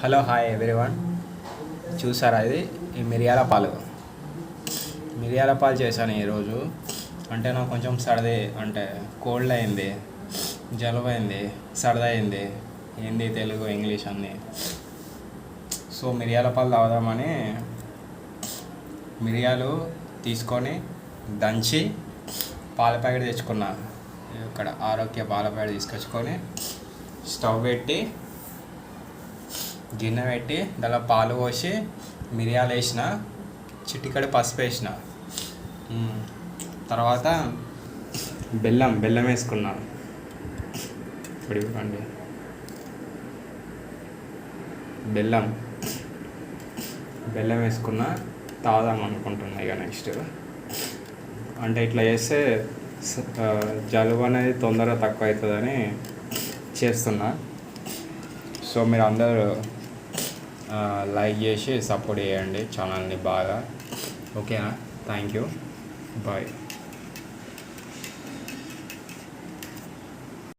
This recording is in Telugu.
Hello hi everyone. చూసారా ఇది ఈ మిరియాల పాలు చేశాను ఈరోజు. అంటే నాకు కొంచెం సర్ది అంటే కోల్డ్ అయింది, జలుబు అయింది, సర్ది అయింది, హిందీ తెలుగు ఇంగ్లీష్ అన్నీ. సో మిరియాల పాలు తాగుదామని మిరియాలు తీసుకొని దంచి పాల ప్యాకెట్ తెచ్చుకున్నా. ఇక్కడ ఆరోగ్య పాల ప్యాకెట్ తీసుకొచ్చుకొని స్టవ్ పెట్టి గిన్నె పెట్టి దానిలో పాలు పోసి మిరియాలు వేసిన, చిటికెడు పసుపు వేసిన, తర్వాత బెల్లం వేసుకున్నా. ఇప్పుడు ఇవ్వండి బెల్లం వేసుకున్నా. తాగుదాం అనుకుంటున్నా ఇక నెక్స్ట్. అంటే ఇట్లా చేస్తే జలుబు అనేది తొందరగా తక్కువ అవుతుందని చేస్తున్నా. సో మీరు అందరూ లైక్ చేసి సపోర్ట్ చేయండి ఛానల్ని బాగా. ఓకేనా? Thank you, bye.